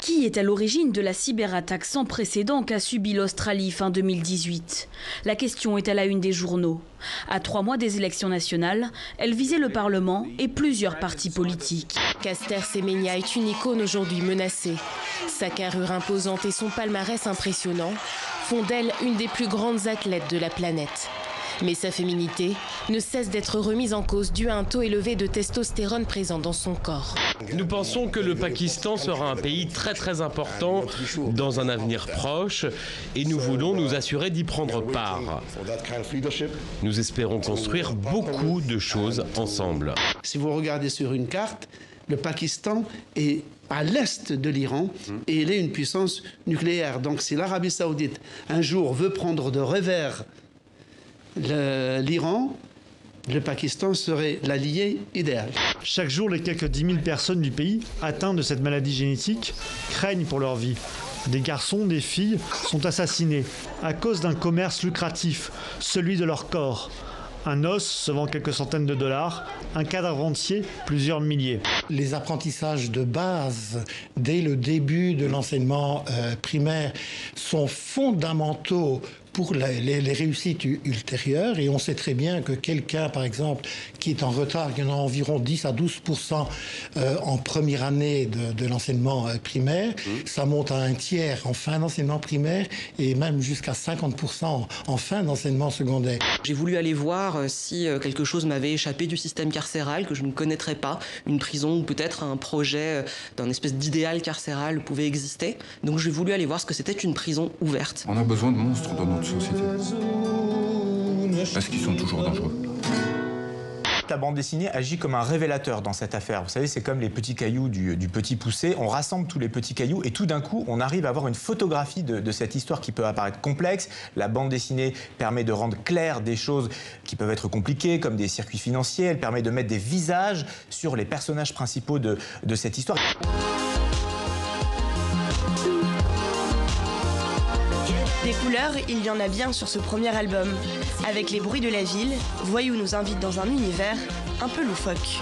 Qui est à l'origine de la cyberattaque sans précédent qu'a subie l'Australie fin 2018? La question est à la une des journaux. À 3 mois des élections nationales, elle visait le Parlement et plusieurs partis politiques. Caster Semenya est une icône aujourd'hui menacée. Sa carrure imposante et son palmarès impressionnant font d'elle une des plus grandes athlètes de la planète. Mais sa féminité ne cesse d'être remise en cause due à un taux élevé de testostérone présent dans son corps. Nous pensons que le Pakistan sera un pays très important dans un avenir proche et nous voulons nous assurer d'y prendre part. Nous espérons construire beaucoup de choses ensemble. Si vous regardez sur une carte, le Pakistan est à l'est de l'Iran et il est une puissance nucléaire. Donc si l'Arabie Saoudite un jour veut prendre de revers l'Iran, le Pakistan serait l'allié idéal. Chaque jour, les quelques 10 000 personnes du pays atteintes de cette maladie génétique craignent pour leur vie. Des garçons, des filles sont assassinés à cause d'un commerce lucratif, celui de leur corps. Un os se vend quelques centaines de dollars, un cadavre entier, plusieurs milliers. Les apprentissages de base, dès le début de l'enseignement primaire, sont fondamentaux pour les réussites ultérieures. Et on sait très bien que quelqu'un, par exemple, qui est en retard, il y en a environ 10 à 12% en première année de l'enseignement primaire, ça monte à un tiers en fin d'enseignement primaire et même jusqu'à 50% en fin d'enseignement secondaire. J'ai voulu aller voir si quelque chose m'avait échappé du système carcéral, que je ne connaîtrais pas, une prison ou peut-être un projet d'un espèce d'idéal carcéral pouvait exister. Donc j'ai voulu aller voir ce que c'était une prison ouverte. On a besoin de monstres dans notre société. Parce qu'ils sont toujours dangereux. La bande dessinée agit comme un révélateur dans cette affaire. Vous savez, c'est comme les petits cailloux du Petit Poucet. On rassemble tous les petits cailloux et tout d'un coup, on arrive à avoir une photographie de cette histoire qui peut apparaître complexe. La bande dessinée permet de rendre clair des choses qui peuvent être compliquées, comme des circuits financiers. Elle permet de mettre des visages sur les personnages principaux de cette histoire. Des couleurs, il y en a bien sur ce premier album. Avec les bruits de la ville, Voyou nous invite dans un univers un peu loufoque.